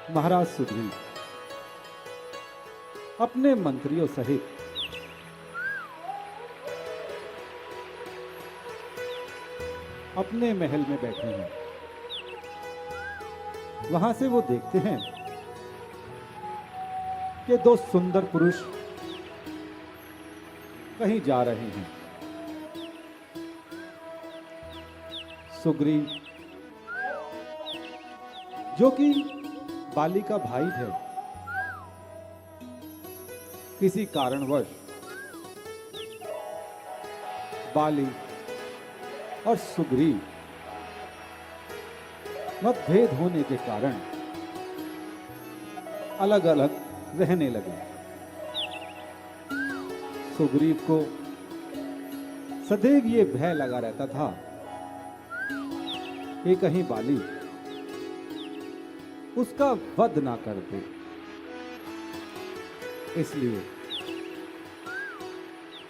महाराज सुग्रीव अपने मंत्रियों सहित अपने महल में बैठे हैं। वहां से वो देखते हैं कि दो सुंदर पुरुष कहीं जा रहे हैं। सुग्रीव जो कि बाली का भाई थे, किसी कारणवश बाली और सुग्रीव मतभेद होने के कारण अलग अलग रहने लगे। सुग्रीव को सदैव ये भय लगा रहता था कि कहीं बाली उसका वध ना कर दे। इसलिए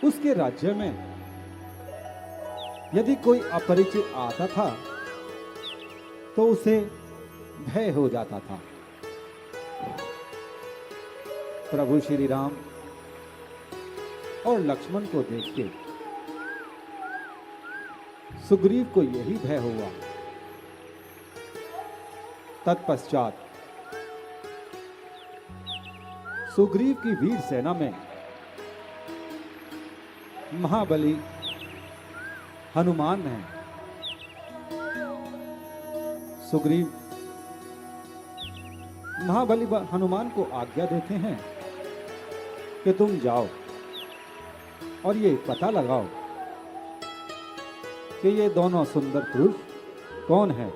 उसके राज्य में यदि कोई अपरिचित आता था तो उसे भय हो जाता था। प्रभु श्री राम और लक्ष्मण को देख के सुग्रीव को यही भय हुआ। तत्पश्चात सुग्रीव की वीर सेना में महाबली हनुमान है। सुग्रीव महाबली हनुमान को आज्ञा देते हैं कि तुम जाओ और ये पता लगाओ कि ये दोनों सुंदर पुरुष कौन है।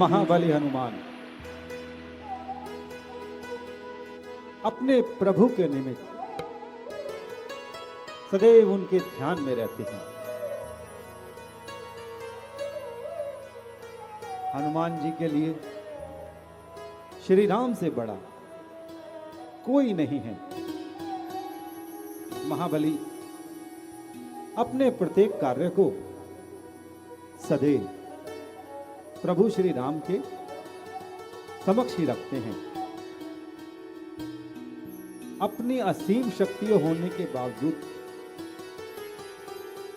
महाबली हनुमान अपने प्रभु के निमित्त सदैव उनके ध्यान में रहते हैं। हनुमान जी के लिए श्री राम से बड़ा कोई नहीं है। महाबली अपने प्रत्येक कार्य को सदैव प्रभु श्री राम के समक्ष ही रखते हैं। अपनी असीम शक्तियों होने के बावजूद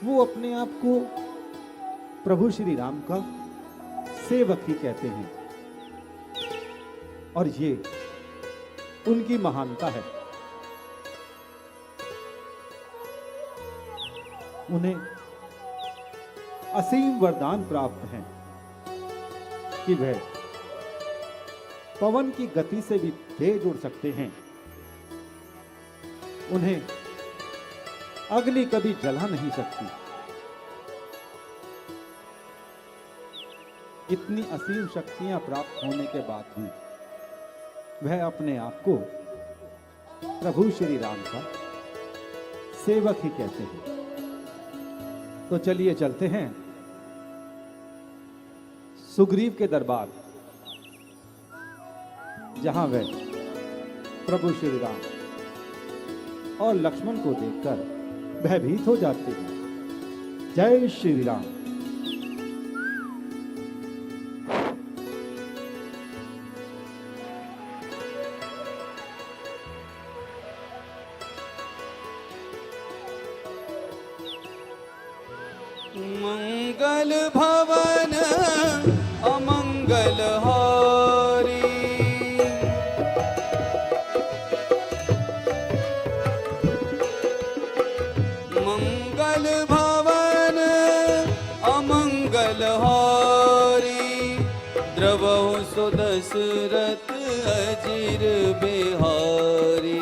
वो अपने आप को प्रभु श्री राम का सेवक ही कहते हैं और ये उनकी महानता है। उन्हें असीम वरदान प्राप्त हैं कि वह पवन की गति से भी तेज उड़ सकते हैं। उन्हें अग्नि कभी जला नहीं सकती। इतनी असीम शक्तियां प्राप्त होने के बाद भी वह अपने आप को प्रभु श्री राम का सेवक ही कहते हैं। तो चलिए चलते हैं सुग्रीव के दरबार, जहां वह प्रभु श्री राम और लक्ष्मण को देखकर भयभीत हो जाते हैं। जय श्री राम। मंगल भवन अमंगल हारी, मंगल भवन अमंगल हारी, द्रवहु सुदर्शन दशरथ अजीर बिहारी।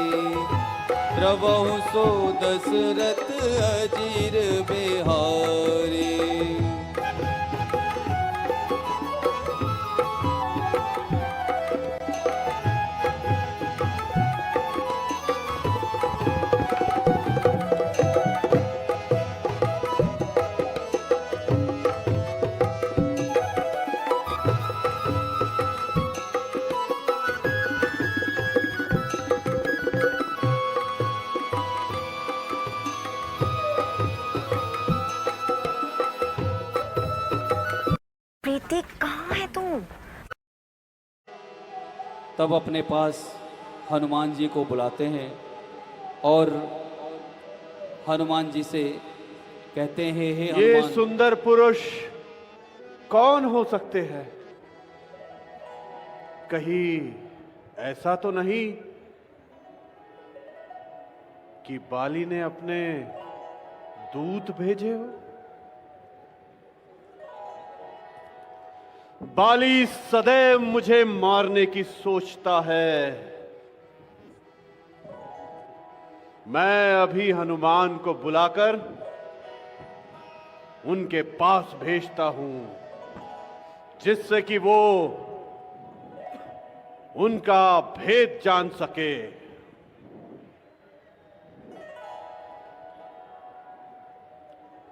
प्रभु सो दशरथ अजीर बिहारी। प्रीति कहाँ है तू? तब अपने पास हनुमान जी को बुलाते हैं और हनुमान जी से कहते हैं, हे ये हनुमान। सुंदर पुरुष कौन हो सकते हैं? कहीं ऐसा तो नहीं कि बाली ने अपने दूत भेजे हो? बाली सदैव मुझे मारने की सोचता है। मैं अभी हनुमान को बुलाकर उनके पास भेजता हूं, जिससे कि वो उनका भेद जान सके।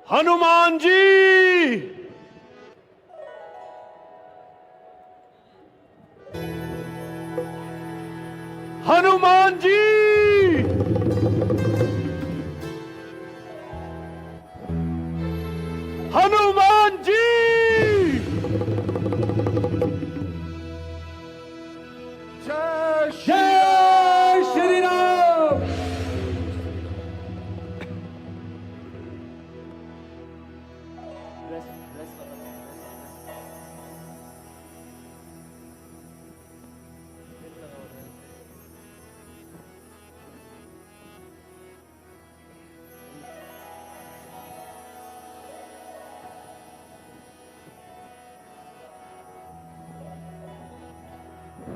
हनुमान जी! हनुमान जी! हनुमान जी! जय श्री राम।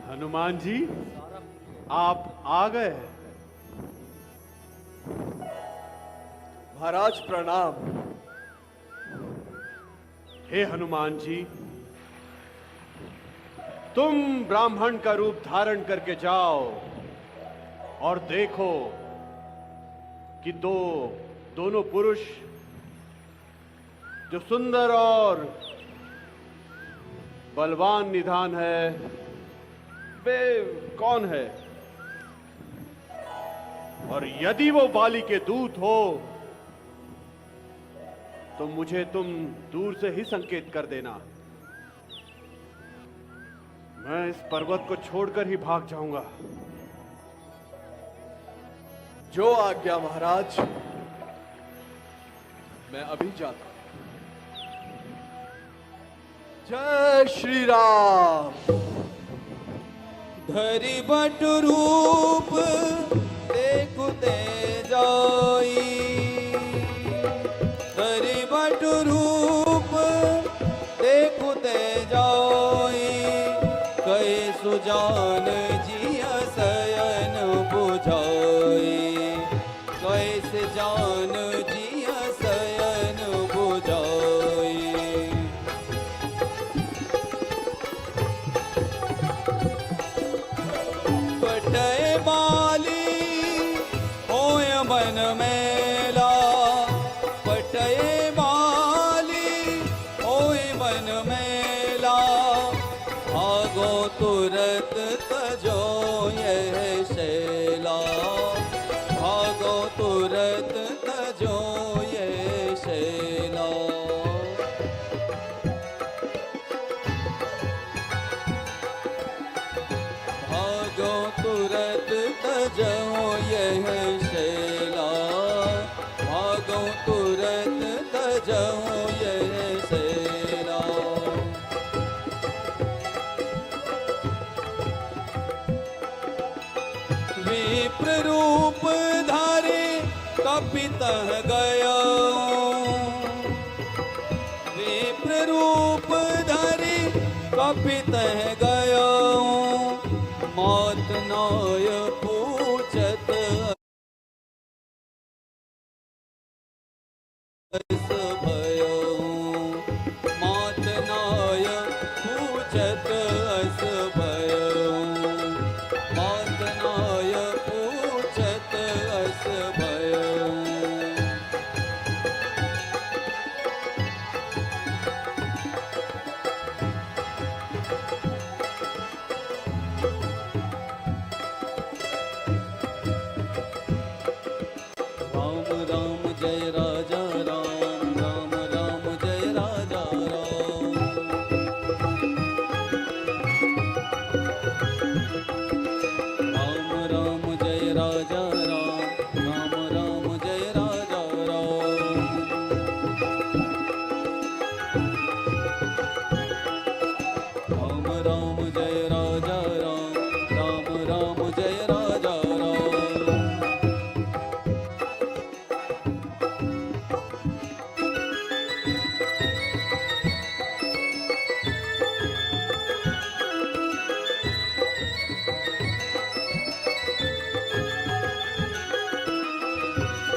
हनुमान जी, आप आ गए। महाराज प्रणाम। हे हनुमान जी, तुम ब्राह्मण का रूप धारण करके जाओ और देखो कि दोनों पुरुष जो सुंदर और बलवान निधान है, वे कौन है? और यदि वो बाली के दूत हो तो मुझे तुम दूर से ही संकेत कर देना। मैं इस पर्वत को छोड़कर ही भाग जाऊंगा। जो आज्ञा महाराज, मैं अभी जाता हूं। जय श्री राम। धरि बट रूप देखते जाई। धरि बट रूप देखते जाई। कहे सुजान जिया शयन बुझाई। कैसे जान जिया शयन बुझाई। पटय बाली होय मन मेला। पटय बाली होय मन मेला। भागो तुरत तजो यह शैला। भागो तुरत तजो यह शैला। भागो तुरत तजो यह शैला। भागो तुरत तजो यह शैला। विप्र रूप धारे कपित गया। विप्र रूप धारे कपित गया। मात नाय पूछत अस भयऊ, मात नाय पूछत अस भयऊ, मात नाय पूछत अस भयऊ। राम राम जय राजा राम, राम राम जय राजा राम। राम राम जय राजा राम, राम राम जय राजा राम। राम राम जय राजा राम, राम राम जय राजा राम।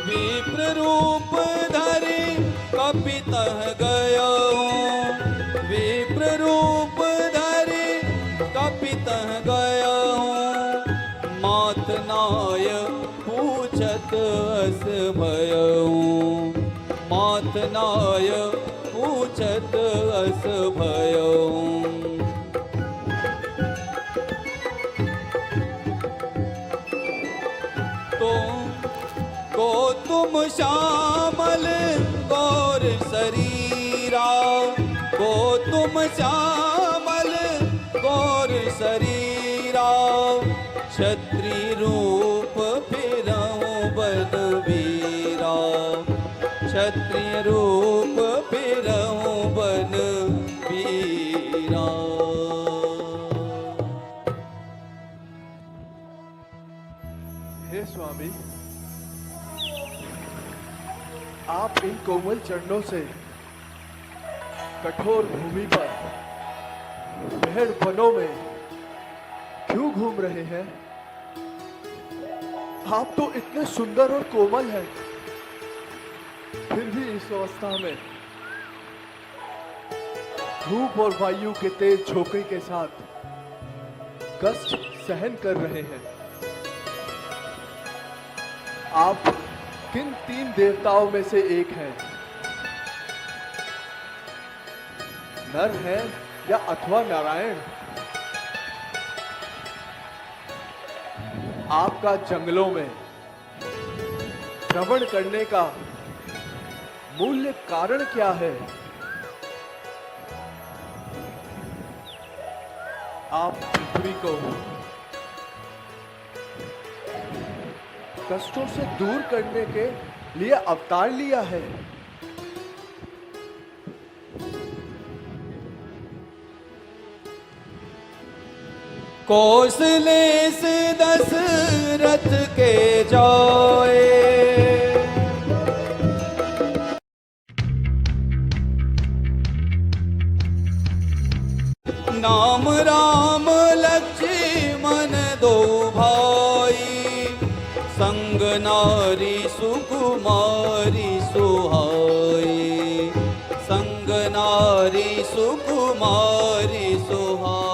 विप्र रूप धरि कपितः गयो, विप्र रूप धरि कपितः गयो, मात नाय पूछत अस भयऊ, मात नाय पूछत अस भयऊ। को तुम श्यामल गौर शरीरा, को तुम श्यामल गौर शरीरा, क्षत्रिय रूप फिरऊं बलवीरा, क्षत्रिय रूप फिरऊं बलवीरा। हे स्वामी, आप इन कोमल चरणों से कठोर भूमि पर पेड़ वनों में क्यों घूम रहे हैं? आप तो इतने सुंदर और कोमल हैं, फिर भी इस अवस्था में धूप और वायु के तेज झोंके के साथ कष्ट सहन कर रहे हैं। आप किन तीन देवताओं में से एक हैं? नर हैं या अथवा नारायण? आपका जंगलों में भ्रमण करने का मूल्य कारण क्या है? आप पृथ्वी को कष्टों से दूर करने के लिए अवतार लिया है। कौशलेश दशरथ के जाए, नाम राम लक्ष्मण दो भाई, संग नारी सुकुमारी सुहाई, संग नारी सुकुमारी सुहाई।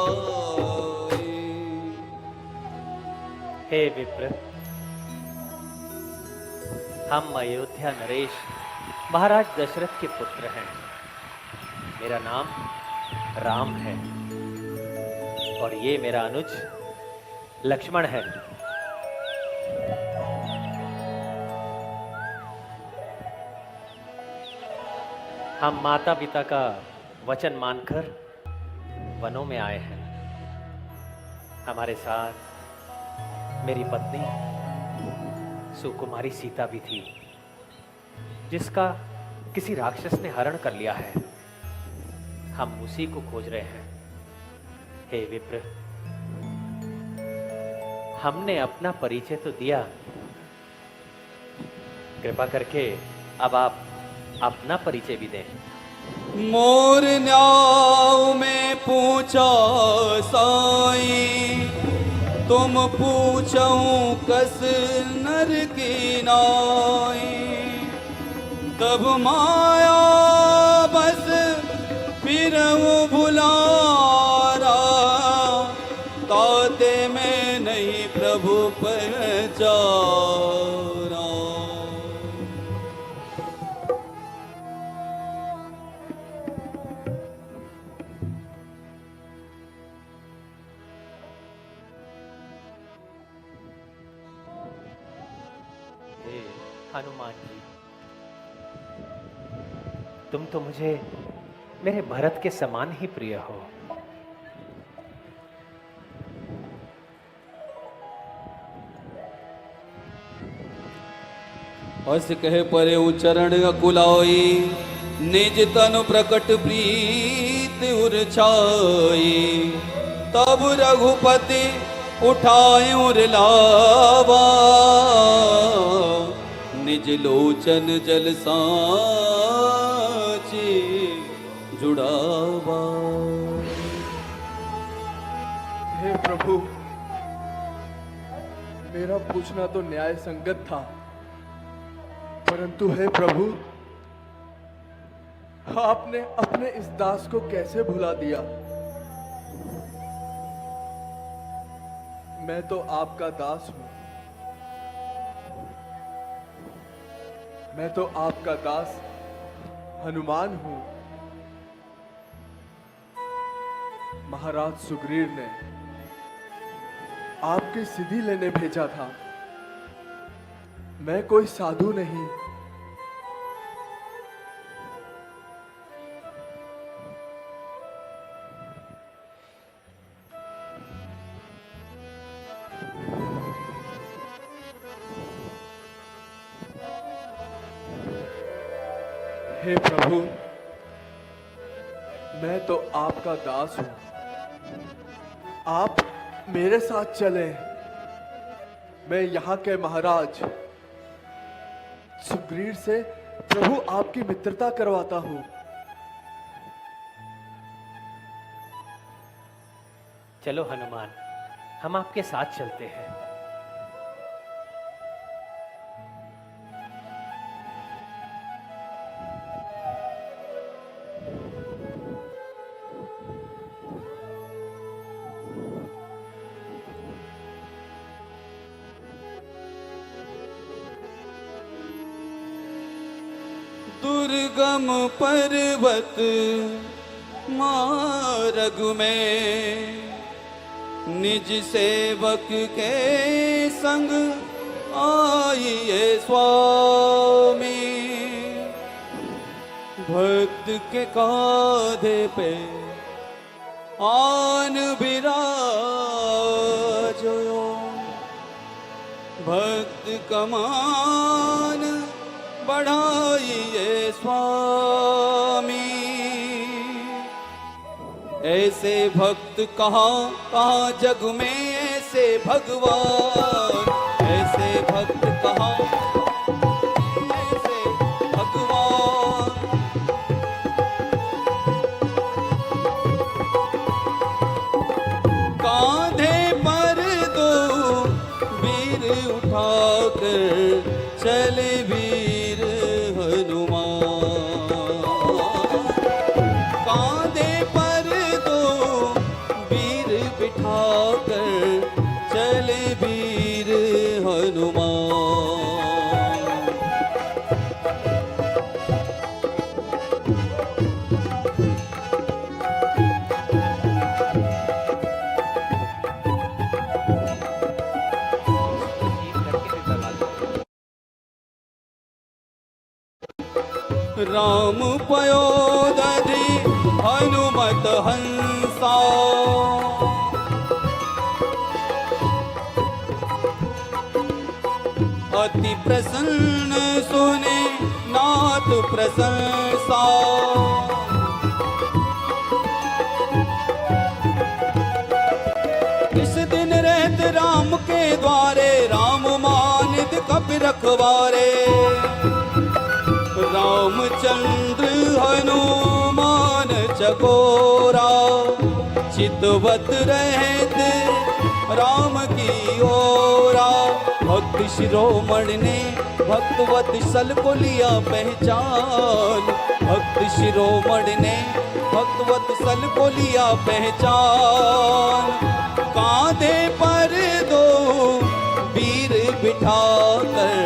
हे विप्र, हम अयोध्या नरेश महाराज दशरथ के पुत्र हैं। मेरा नाम राम है और ये मेरा अनुज लक्ष्मण है। हम माता पिता का वचन मानकर वनों में आए हैं। हमारे साथ मेरी पत्नी सुकुमारी सीता भी थी, जिसका किसी राक्षस ने हरण कर लिया है। हम उसी को खोज रहे हैं। हे विप्र, हमने अपना परिचय तो दिया, कृपा करके अब आप अपना परिचय भी दें। मोर न्याव में पूछा साई, तुम पूछो कस नर की नाई, तब माया बस फिर भुलारा, ताते में नहीं प्रभु पहचाना। हे हनुमान जी, तुम तो मुझे मेरे भरत के समान ही प्रिय हो। अस कह परे उचरण अकुलाई, निज तनु प्रकट प्रीत उर्छाई, तब रघुपति उठाए उर लावा, निज लोचन जल सांचे जुड़ावा। हे प्रभु, मेरा पूछना तो न्याय संगत था, परंतु हे प्रभु, आपने अपने इस दास को कैसे भुला दिया? मैं तो आपका दास हूं, मैं तो आपका दास हनुमान हूं। महाराज सुग्रीव ने आपकी सिद्धि लेने भेजा था, मैं कोई साधु नहीं। हे प्रभु, मैं तो आपका दास हूं, आप मेरे साथ चले। मैं यहाँ के महाराज सुग्रीव से प्रभु आपकी मित्रता करवाता हूं। चलो हनुमान, हम आपके साथ चलते हैं। दुर्गम पर्वत मार्ग में, निज सेवक के संग आइए स्वामी, भक्त के कांधे पे आन बिराजो, भक्त कमान बढ़ाइए स्वामी। ऐसे भक्त कहाँ कहाँ जग में, ऐसे भगवान, ऐसे भक्त कहाँ, ऐसे भगवान। कांधे पर दो वीर उठाकर चले वीर हनुमान, कांधे पर दो वीर बिठाकर चले वीर हनुमान। राम पयोदधि हनुमत हंसा, अति प्रसन्न सुने नाथ प्रशंसा। इस दिन रहत राम के द्वारे, राम मानित कपि रखवारे। रामचंद्र हनुमान चकोरा, चितवत रहत राम की ओरा। भक्त शिरोमणि ने भक्तवत्सल को लिया पहचान। भक्त शिरोमणि ने भक्तवत्सल को लिया पहचान। कांधे पर दो वीर बिठा कर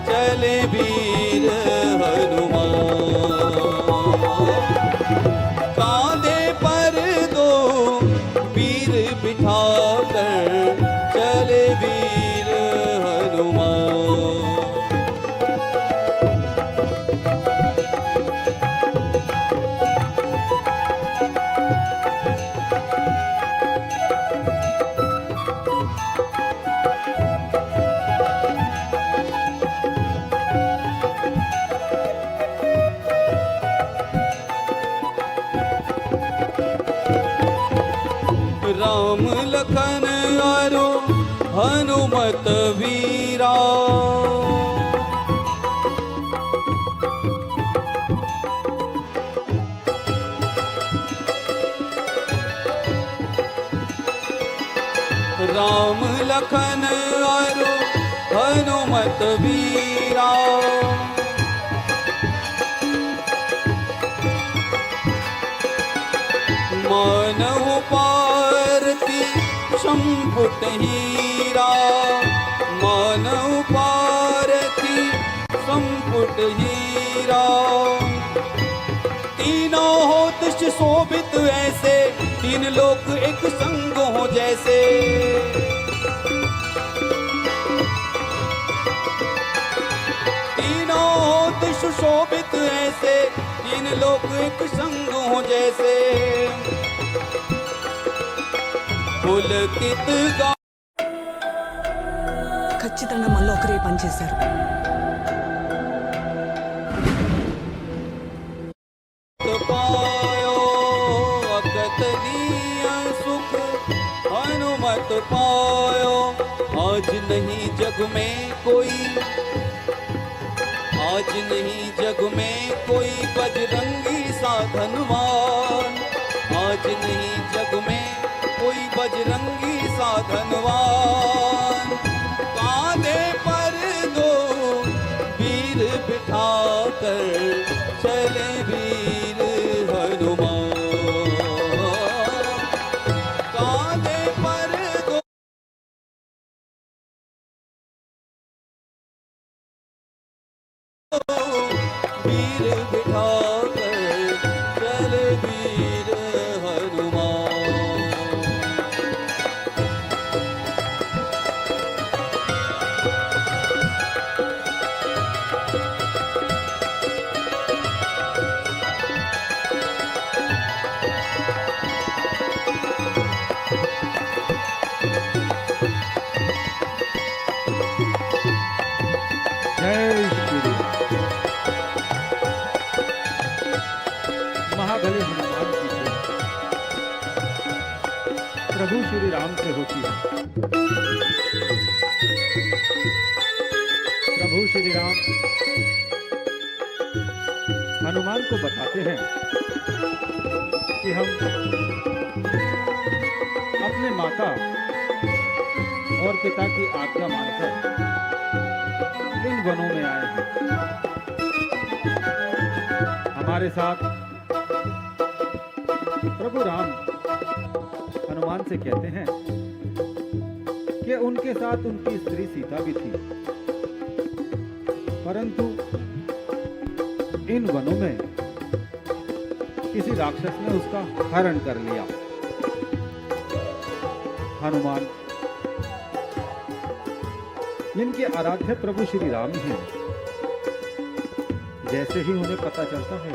चले वीर हनुमान। कांधे पर दो वीर बिठा कर चले वीर हनुमान। राम लखन अरो हनुमत वीरा। राम लखन अरो हनुमत वीरा। मानव पारती संपुट हीरा। मानव पारती संपुट हीरा। तीनों हो दृश्य शोभित ऐसे, तीन लोक एक संग हो जैसे। तीनों हो दृश्य शोभित ऐसे, तीन लोक एक संग हो जैसे। पुलकित गा ఖచ్చితంగా మళ్ళీ ఒకరే పనిచేశారు. पायो अकतनीय सुख हनुमत पायो। आज नहीं जग में कोई, आज नहीं जग में कोई बजरंगी साधनवान। आज नहीं जग में कोई बजरंगी साधनवान। कांधे पर दो वीर बिठा कर चले वीर हनुमान। कांधे पर दो वीर बिठा कर चले वीर हनुमान। जय श्री राम। महाबली हनुमान की जय प्रभु श्री राम से होती है। प्रभु श्री राम हनुमान को बताते हैं कि हम अपने माता और पिता की आज्ञा मानकर इन वनों में आए हैं। हमारे साथ प्रभु राम हनुमान से कहते हैं कि उनके साथ उनकी स्त्री सीता भी थी, परंतु इन वनों में किसी राक्षस ने उसका हरण कर लिया। हनुमान जिनके आराध्य प्रभु श्री राम हैं, जैसे ही उन्हें पता चलता है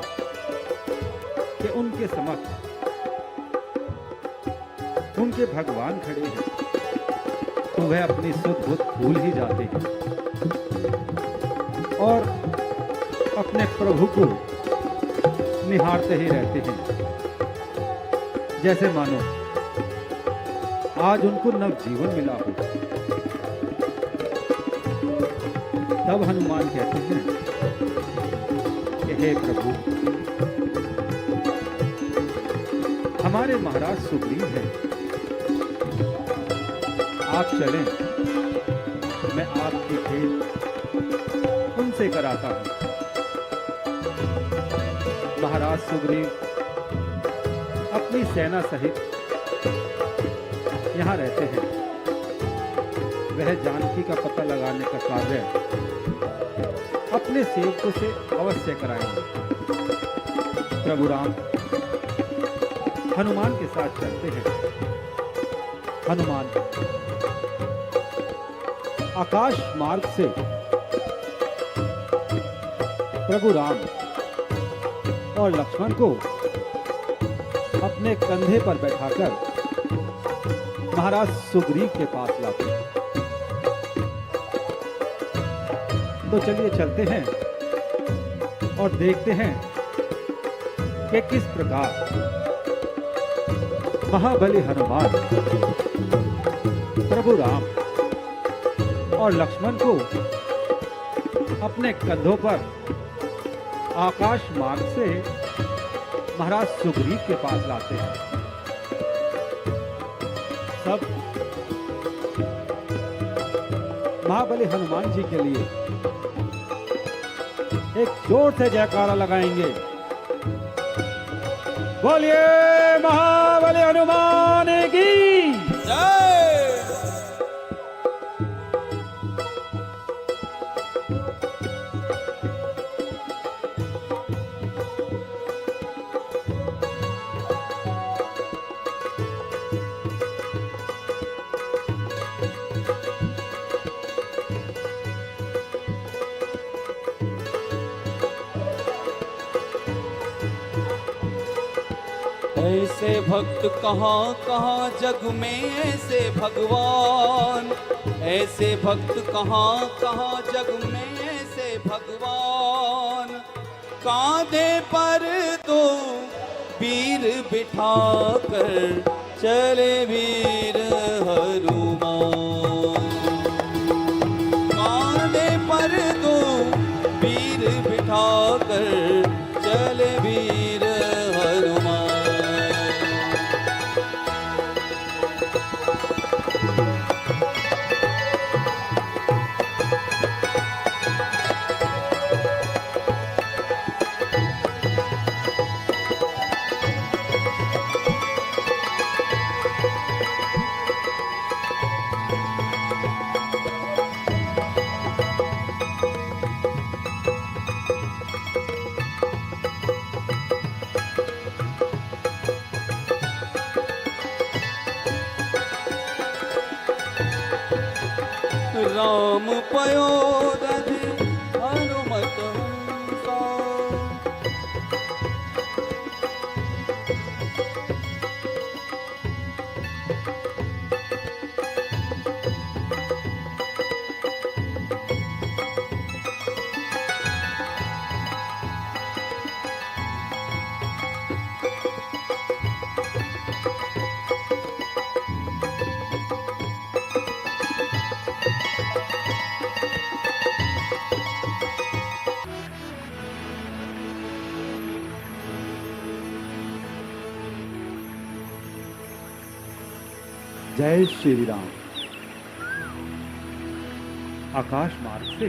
कि उनके समक्ष उनके भगवान खड़े हैं, तो वह अपनी सुध बुध भूल ही जाते हैं और अपने प्रभु को निहारते ही रहते हैं, जैसे मानो आज उनको नवजीवन मिला हो। तब हनुमान कहते हैं कि हे प्रभु, हमारे महाराज सुग्रीव हैं, आप चलें, मैं आपकी भेंट उनसे कराता हूं। महाराज सुग्रीव अपनी सेना सहित यहाँ रहते हैं। वह जानकी का पता लगाने का कार्य अपने सेवकों से अवश्य कराएंगे। प्रभु राम हनुमान के साथ चलते हैं। हनुमान आकाश मार्ग से प्रभु राम और लक्ष्मण को अपने कंधे पर बैठाकर महाराज सुग्रीव के पास लाते हैं। तो चलिए चलते हैं और देखते हैं कि किस प्रकार महाबली हनुमान प्रभु राम और लक्ष्मण को अपने कंधों पर आकाश मार्ग से महाराज सुग्रीव के पास लाते हैं। सब महाबली हनुमान जी के लिए एक जोर से जयकारा लगाएंगे। बोलिए महाबली हनुमान की जय। ऐसे भक्त कहाँ कहाँ जग में ऐसे भगवान, ऐसे भक्त कहाँ कहाँ जग में ऐसे भगवान। कांधे पर तो वीर बिठाकर चले वीर हनुमान। कांधे पर तो वीर बिठाकर चले वीर हनुमान। राम पयोदध हनुमत हंसा। जय श्री राम। आकाश मार्ग से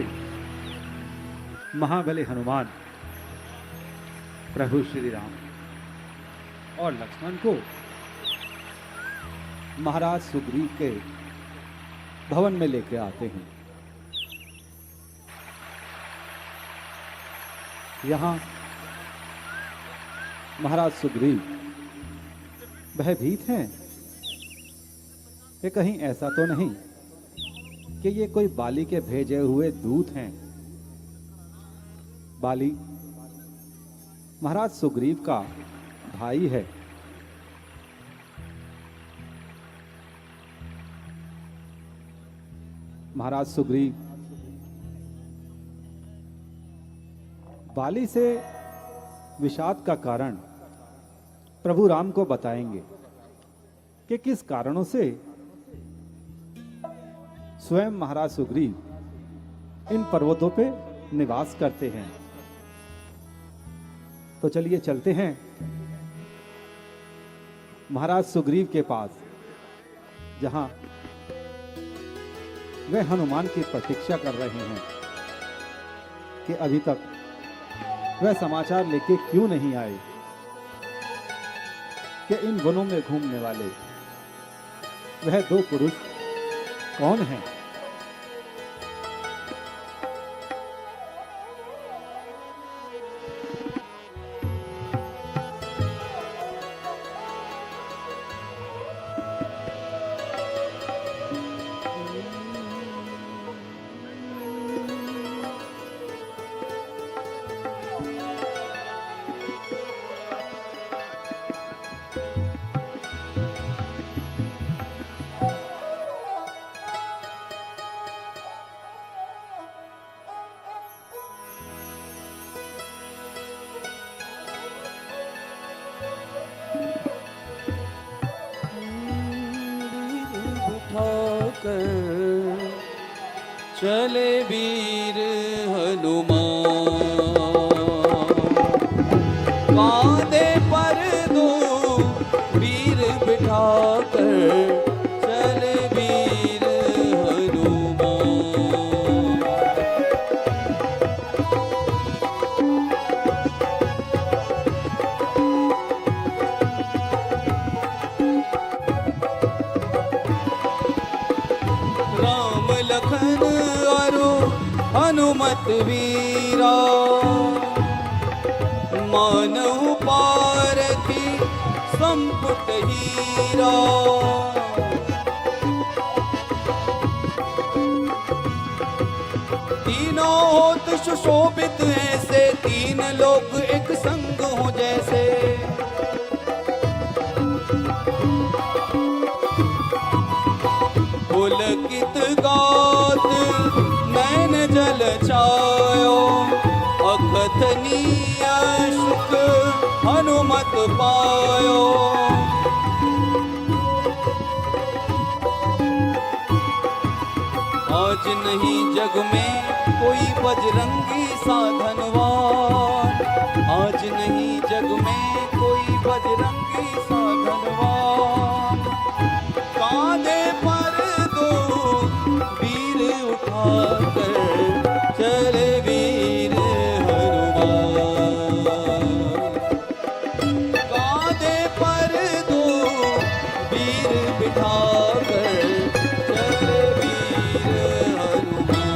महाबली हनुमान प्रभु श्री राम और लक्ष्मण को महाराज सुग्रीव के भवन में लेकर आते हैं। यहां महाराज सुग्रीव भयभीत हैं कि कहीं ऐसा तो नहीं कि ये कोई बाली के भेजे हुए दूत हैं। बाली महाराज सुग्रीव का भाई है। महाराज सुग्रीव बाली से विषाद का कारण प्रभु राम को बताएंगे कि किस कारणों से स्वयं महाराज सुग्रीव इन पर्वतों पे निवास करते हैं। तो चलिए चलते हैं महाराज सुग्रीव के पास, जहां वे हनुमान की प्रतीक्षा कर रहे हैं कि अभी तक वह समाचार लेके क्यों नहीं आए कि इन वनों में घूमने वाले वह दो पुरुष कौन हैं। उठाकर चले वीर हनुमान, कांधे पर दो वीर बिठाकर चले वीर हनुमान। राम लखन अरु हनुमत वीरा, मानव पारथी संपुट हीरा। तीनों होत सुशोभित ऐसे, तीन लोग एक संग हो जैसे। पुलकित गात नैन जल छायो, अकथनीय सुख हनुमत पायो। आज नहीं जग में कोई बजरंगी साधनवान, आज नहीं जग में कोई बजरंगी साधनवान। कांधे पर दो वीर उठाकर चले वीर हनुमान, कांधे पर दो वीर बिठाकर चले वीर Hanuman.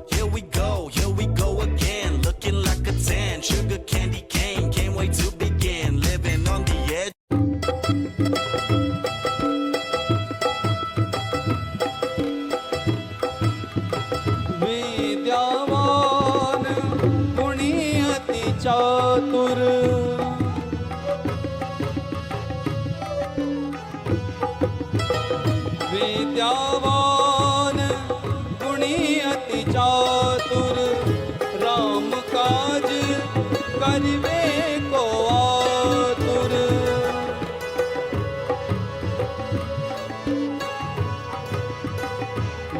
Here we go again, looking like a 10. Sugar candy cane, can't wait to begin. Living on the edge. विद्यावान गुणी अति चातुर, विद्यावान गुणी अति चातुर। राम काज करिवे को आतुर,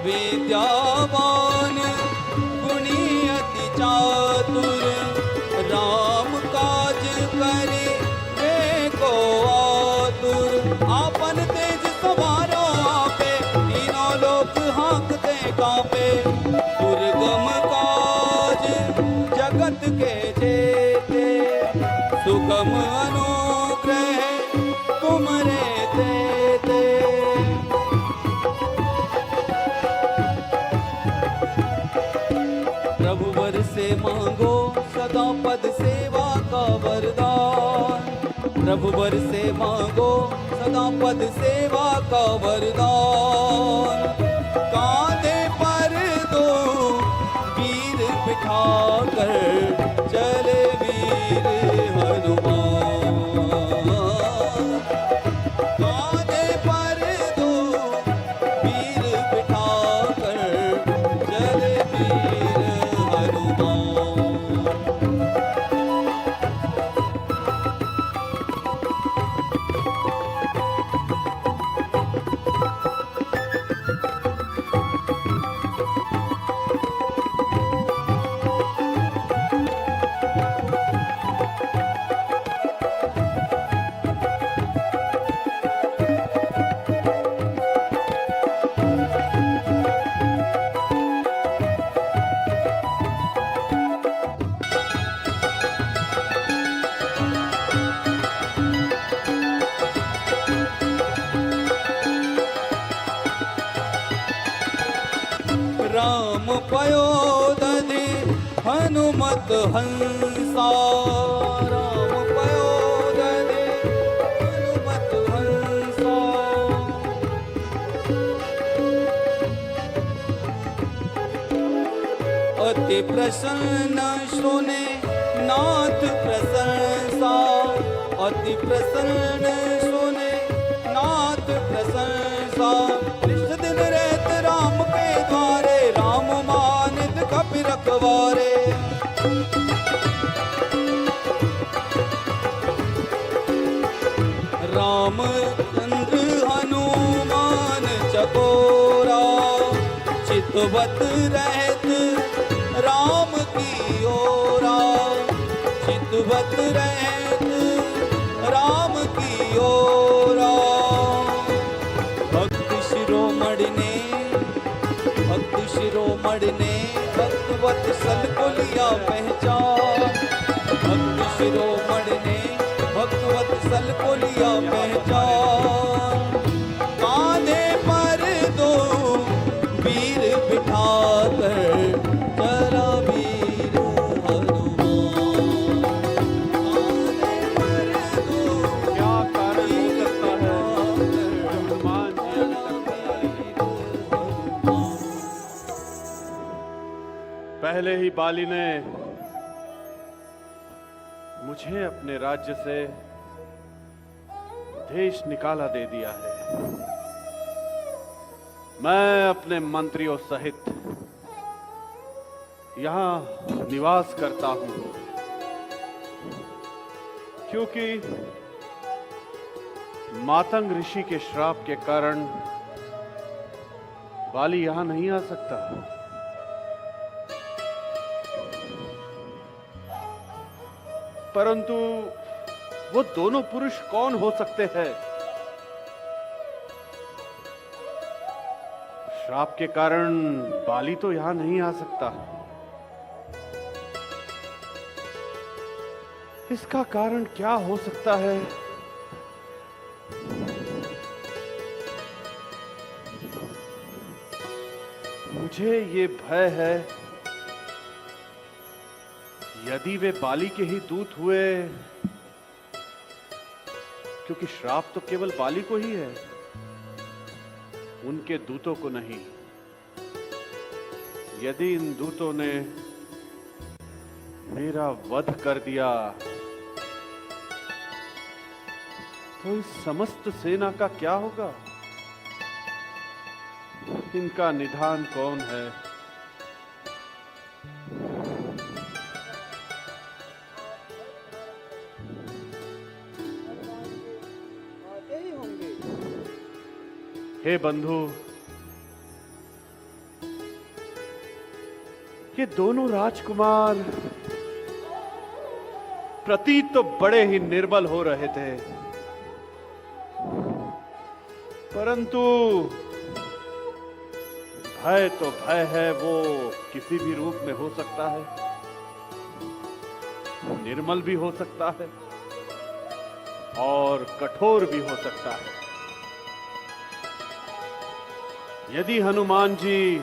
विद्यावान गुणी अति चातुर। राम काज करिवे को आतुर। आपन तेज सवारो आपे, तीनों लोग हाँकते कांपे। दुर्गम काज जगत के जेते, सुगम अनुग्रह तुमरे देते। प्रभु वर से मांगो सदा पद सेवा का वरदान, प्रभु वर से मांगो सदा पद सेवा का वरदान। कांधे पर दो वीर बिठा कर चले वीर हनुमान। कांधे पर दो वीर बिठा कर चले वीर हनुमान। राम पयोदधि हनुमत हंसा। राम पयोदधि हनुमत हंसा। अति प्रसन्न सुने नाथ प्रशंसा। अति प्रसन्न सुने नाथ प्रशंसा। निष्ठ दिन रहत राम के द्वारे, राम मानित कपि रखवारे। रामचंद्र हनुमान चकोरा, चितवत रहत राम की ओरा। चितवत रहत राम की ओरा। भक्त शिरोमणि ने भक्तवत सल को लिया पहचान। भक्त शिरोमणि ने भक्तवत सल को लिया पहचान। कांधे पर दो वीर बिठा कर चला वीर हनुमान। कांधे पर दो क्या कारण हो सकता है जो हनुमान जी अभी तक पहले ही बाली ने मुझे अपने राज्य से देश निकाला दे दिया है। मैं अपने मंत्रियों सहित यहां निवास करता हूं क्योंकि मातंग ऋषि के श्राप के कारण बाली यहां नहीं आ सकता। परंतु वो दोनों पुरुष कौन हो सकते हैं? श्राप के कारण बाली तो यहां नहीं आ सकता। इसका कारण क्या हो सकता है? मुझे ये भय है यदि वे बाली के ही दूत हुए, क्योंकि श्राप तो केवल बाली को ही है, उनके दूतों को नहीं। यदि इन दूतों ने मेरा वध कर दिया तो इस समस्त सेना का क्या होगा? इनका निधान कौन है? हे बंधु, ये दोनों राजकुमार प्रतीत तो बड़े ही निर्बल हो रहे थे, परंतु भय तो भय है, वो किसी भी रूप में हो सकता है, निर्मल भी हो सकता है और कठोर भी हो सकता है। यदि हनुमान जी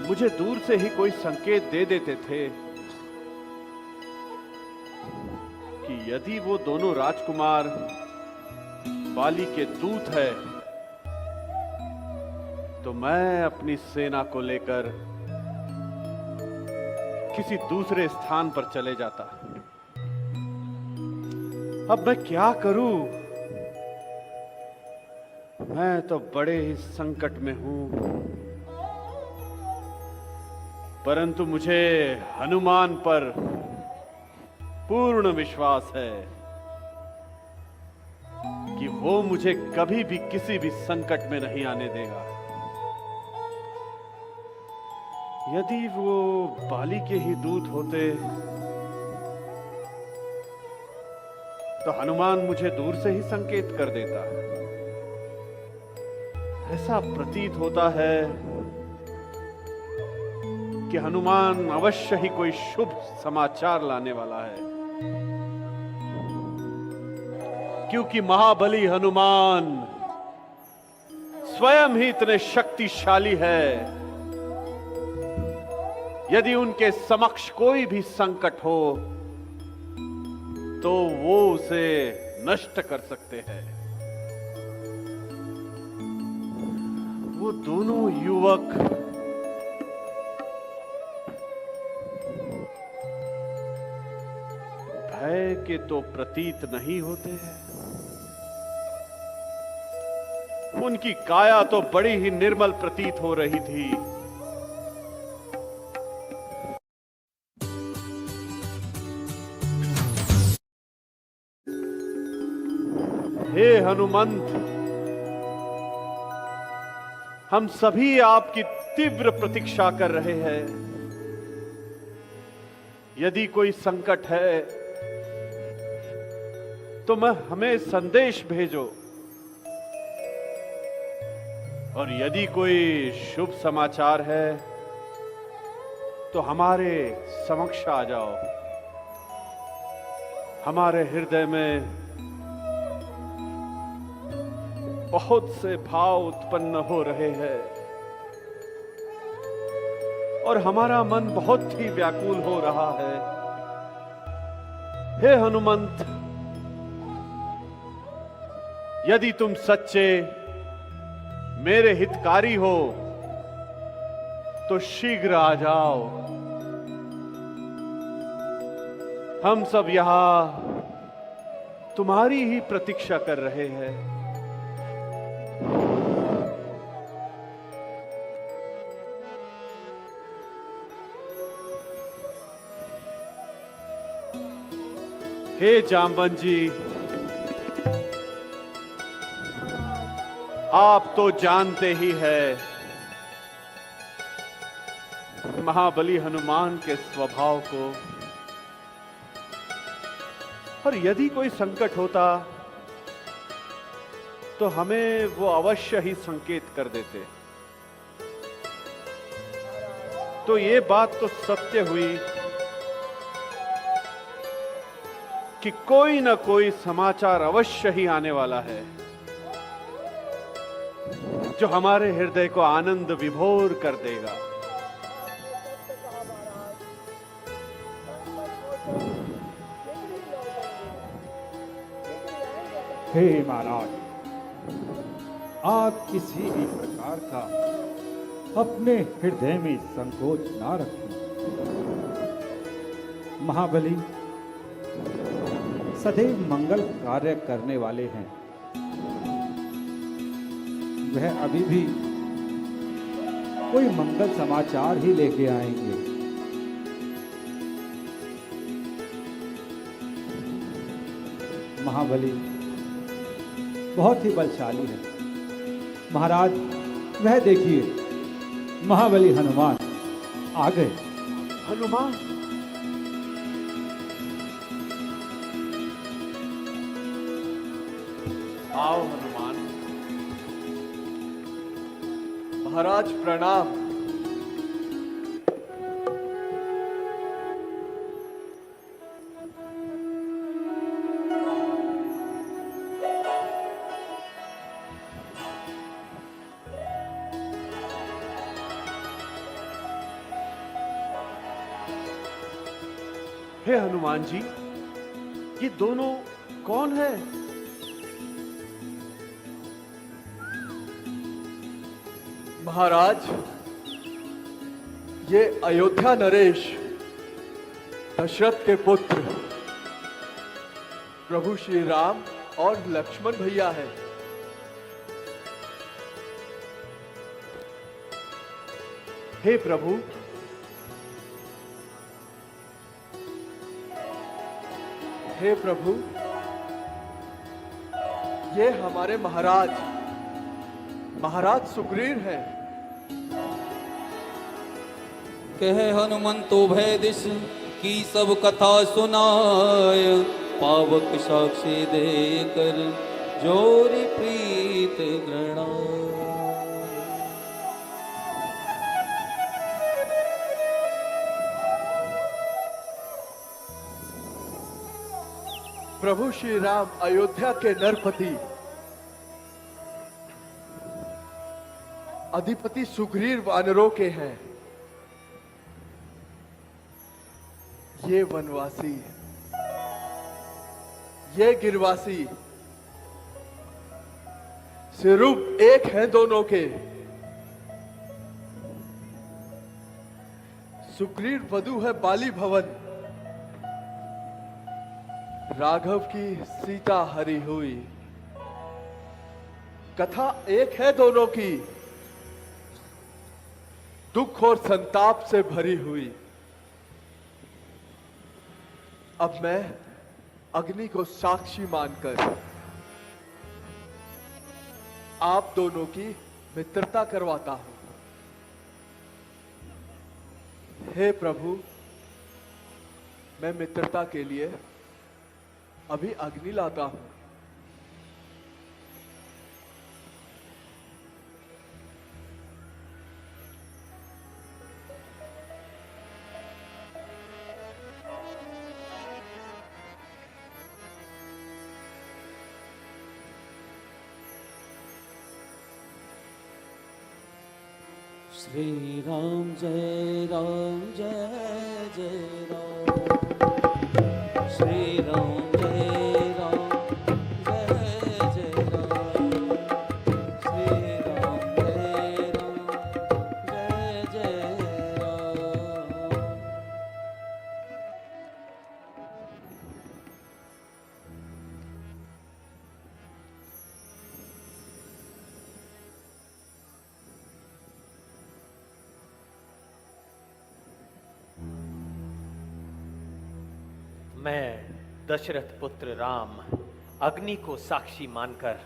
मुझे दूर से ही कोई संकेत दे देते थे कि यदि वो दोनों राजकुमार बाली के दूत है, तो मैं अपनी सेना को लेकर किसी दूसरे स्थान पर चले जाता। अब मैं क्या करूं? मैं तो बड़े ही संकट में हूं, परंतु मुझे हनुमान पर पूर्ण विश्वास है कि वो मुझे कभी भी किसी भी संकट में नहीं आने देगा। यदि वो बाली के ही दूत होते तो हनुमान मुझे दूर से ही संकेत कर देता। ऐसा प्रतीत होता है कि हनुमान अवश्य ही कोई शुभ समाचार लाने वाला है, क्योंकि महाबली हनुमान स्वयं ही इतने शक्तिशाली है। यदि उनके समक्ष कोई भी संकट हो तो वो उसे नष्ट कर सकते हैं। वो दोनों युवक भय के तो प्रतीत नहीं होते हैं। उनकी काया तो बड़ी ही निर्मल प्रतीत हो रही थी। हे हनुमंत, हम सभी आपकी तीव्र प्रतीक्षा कर रहे हैं। यदि कोई संकट है तो हमें संदेश भेजो, और यदि कोई शुभ समाचार है तो हमारे समक्ष आ जाओ। हमारे हृदय में बहुत से भाव उत्पन्न हो रहे हैं और हमारा मन बहुत ही व्याकुल हो रहा है। हे हनुमंत, यदि तुम सच्चे मेरे हितकारी हो तो शीघ्र आ जाओ। हम सब यहां तुम्हारी ही प्रतीक्षा कर रहे हैं। हे जाम्बन जी, आप तो जानते ही है महाबली हनुमान के स्वभाव को, और यदि कोई संकट होता तो हमें वो अवश्य ही संकेत कर देते। तो ये बात तो सत्य हुई कि कोई ना कोई समाचार अवश्य ही आने वाला है जो हमारे हृदय को आनंद विभोर कर देगा। हे महाराज, आप किसी भी प्रकार का अपने हृदय में संकोच ना रखें। महाबली सदैव मंगल कार्य करने वाले हैं। वह अभी भी कोई मंगल समाचार ही लेके आएंगे। महाबली बहुत ही बलशाली है। महाराज, वह देखिए, महाबली हनुमान आ गए। हनुमान? आओ हनुमान। महाराज प्रणाम। हे हनुमान जी, ये दोनों कौन है? महाराज, ये अयोध्या नरेश, दशरथ के पुत्र प्रभु श्री राम और लक्ष्मण भैया है। हे प्रभु, हे प्रभु, ये हमारे महाराज सुग्रीव हैं। कह हनुमंतो भय दिश की सब कथा सुनाय, पावक साक्षी देकर जोरी प्रीत घृणा। प्रभु श्री राम अयोध्या के नरपति अधिपति सुग्रीव वानरों के हैं। ये वनवासी, ये गिरवासी, स्वरूप एक है दोनों के। सुग्रीव वधु है बाली भवन, राघव की सीता हरी हुई। कथा एक है दोनों की, दुख और संताप से भरी हुई। अब मैं अग्नि को साक्षी मानकर आप दोनों की मित्रता करवाता हूं। हे प्रभु, मैं मित्रता के लिए अभी अग्नि लाता हूं। श्री राम जय राम जय जय राम, श्री राम जय राम जय जय राम, श्री राम जय राम जय जय राम। मैं दशरथ पुत्र राम अग्नि को साक्षी मानकर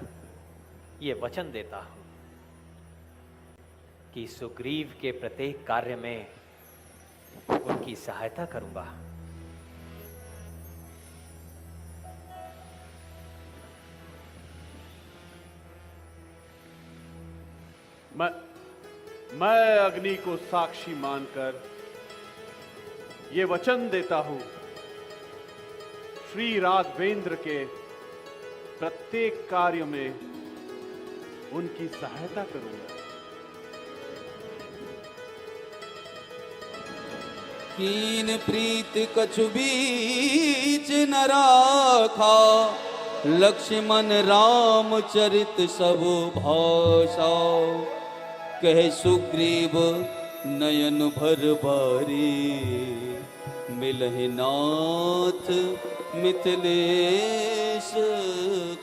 ये वचन देता हूं कि सुग्रीव के प्रत्येक कार्य में उनकी सहायता करूंगा। मैं अग्नि को साक्षी मानकर ये वचन देता हूं, श्री राघवेंद्र के प्रत्येक कार्य में उनकी सहायता करूंगा। कीन प्रीत कछु बीच न राखा, लक्ष्मण राम चरित सब भाषा। कह सुग्रीव नयन भर बारी, मिलहि नाथ मिथिलेश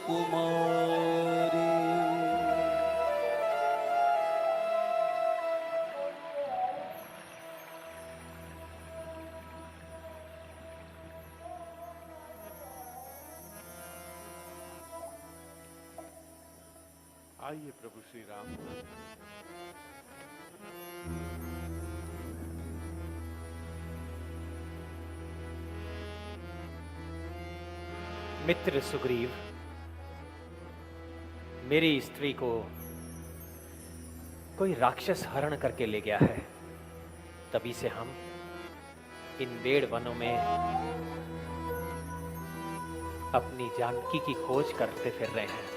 कुमारी। आइए प्रभु श्री राम। मित्र सुग्रीव, मेरी स्त्री को कोई राक्षस हरण करके ले गया है। तभी से हम इन बेड़ वनों में अपनी जानकी की खोज करते फिर रहे हैं।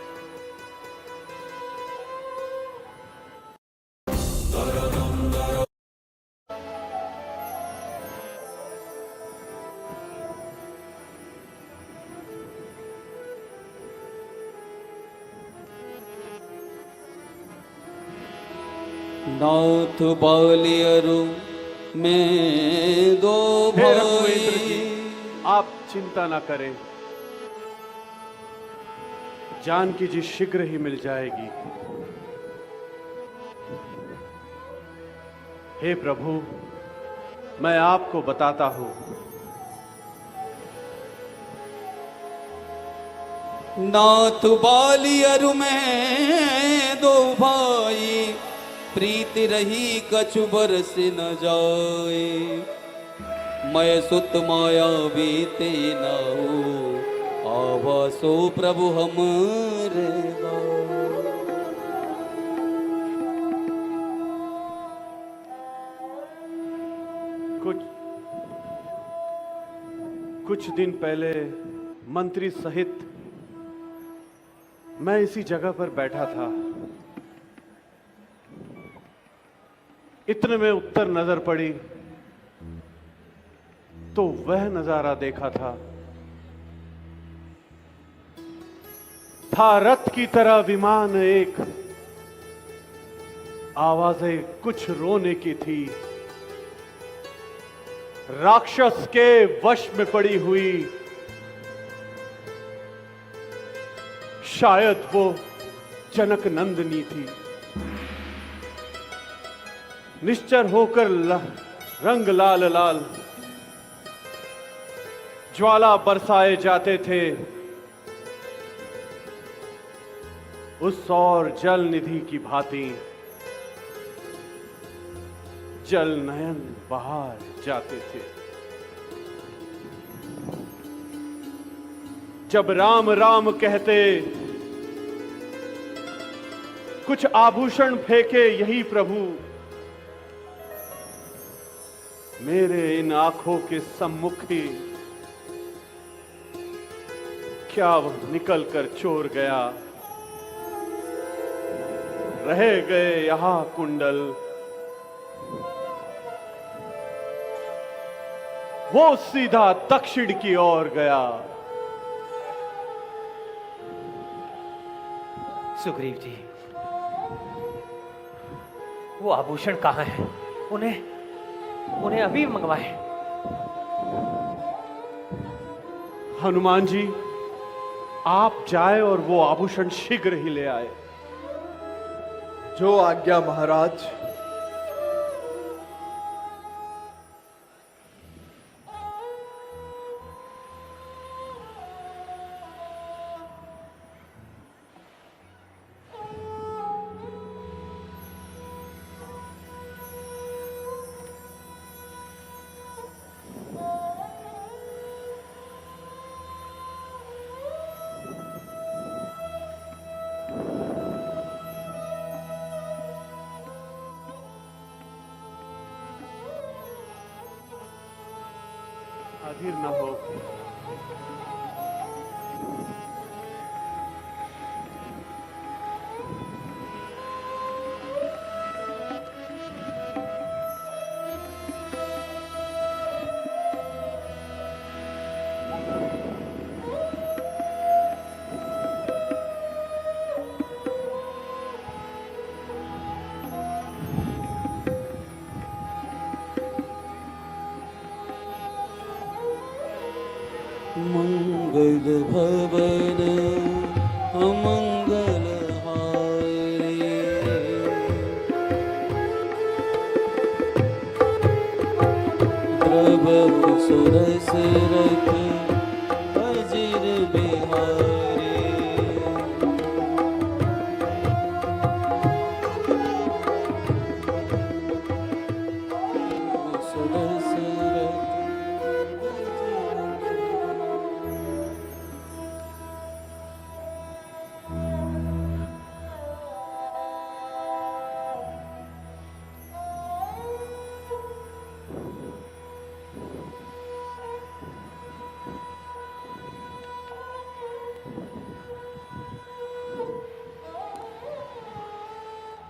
नाथ बालियरु में दो हे रघुवेंद्र जी, भाई। आप चिंता ना करें, जानकी जी शीघ्र ही मिल जाएगी। हे प्रभु, मैं आपको बताता हूं। नाथ बालियरु में दो भाई, प्रीति रही कछु बरस न जाए। मैं सुत माया बीते नाऊ, आवासो प्रभु हमरे गाँव। कुछ दिन पहले मंत्री सहित मैं इसी जगह पर बैठा था। इतने में उत्तर नजर पड़ी तो वह नजारा देखा था रथ की तरह विमान एक, आवाजें कुछ रोने की थी। राक्षस के वश में पड़ी हुई, शायद वो जनक नंदिनी थी। निश्चर होकर रंग लाल लाल ज्वाला बरसाए जाते थे। उस और जल निधि की भांति जल नयन बाहर जाते थे। जब राम राम कहते, कुछ आभूषण फेंके यही प्रभु, मेरे इन आंखों के सम्मुख ही क्या वह निकल कर चोर गया। रह गए यहां कुंडल, वो सीधा दक्षिण की ओर गया। सुग्रीव जी, वो आभूषण कहाँ हैं? उन्हें अभी मंगवाएं। हनुमान जी, आप जाए और वो आभूषण शीघ्र ही ले आए। जो आज्ञा महाराज। अधीर न हो। मंगल भवन अमंगल हारे, द्रवहु सुरस रख अजिर बिहारे। सुरस रख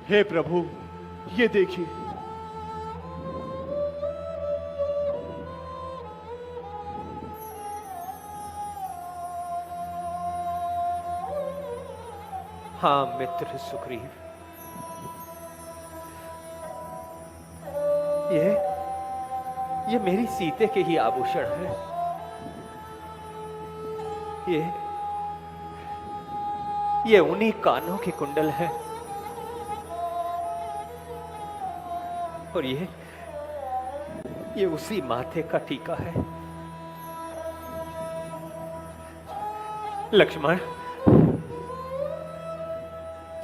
हे प्रभु, ये देखिए। हाँ मित्र सुग्रीव, ये मेरी सीते के ही आभूषण है। ये उन्हीं कानों के कुंडल है, और ये उसी माथे का टीका है। लक्ष्मण,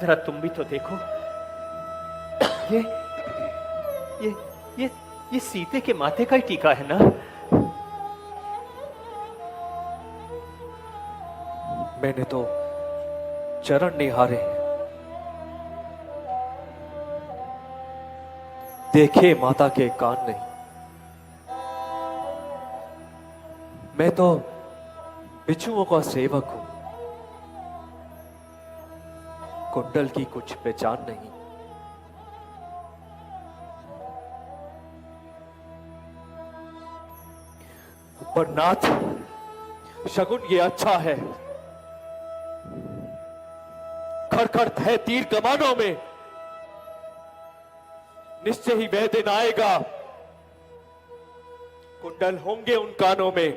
जरा तुम भी तो देखो, ये सीते के माथे का ही टीका है ना? मैंने तो चरण निहारे, देखे माता के कान नहीं। मैं तो बिच्छुओं का सेवक हूं, कुंडल की कुछ पहचान नहीं। पर नाथ, शगुन ये अच्छा है। खड़खड़ है तीर कमानों में, निश्चय ही वह दिन आएगा, कुंडल होंगे उन कानों में।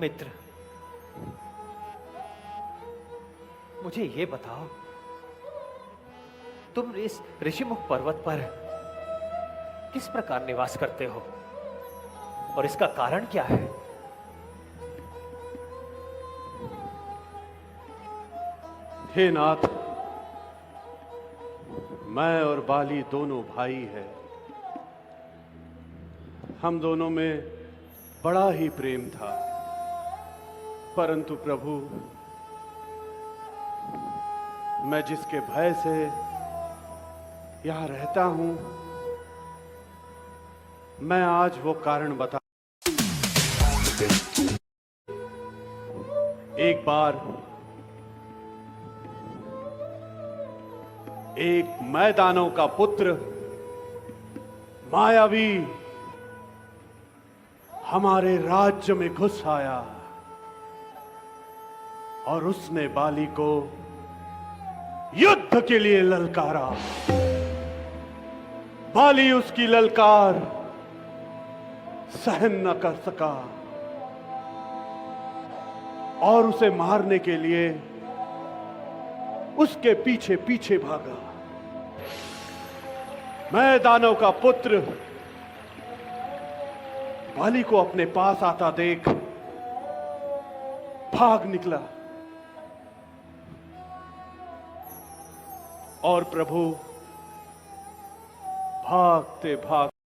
मित्र, मुझे ये बताओ, तुम इस ऋषिमुख पर्वत पर किस प्रकार निवास करते हो और इसका कारण क्या है? हे नाथ, मैं और बाली दोनों भाई हैं। हम दोनों में बड़ा ही प्रेम था, परंतु प्रभु, मैं जिसके भय से यहां रहता हूं, मैं आज वो कारण बता। एक बार एक मैदानों का पुत्र मायावी हमारे राज्य में घुस आया और उसने बाली को युद्ध के लिए ललकारा। बाली उसकी ललकार सहन न कर सका और उसे मारने के लिए उसके पीछे पीछे भागा। मैदानों का पुत्र बाली को अपने पास आता देख भाग निकला और प्रभु भागते भागते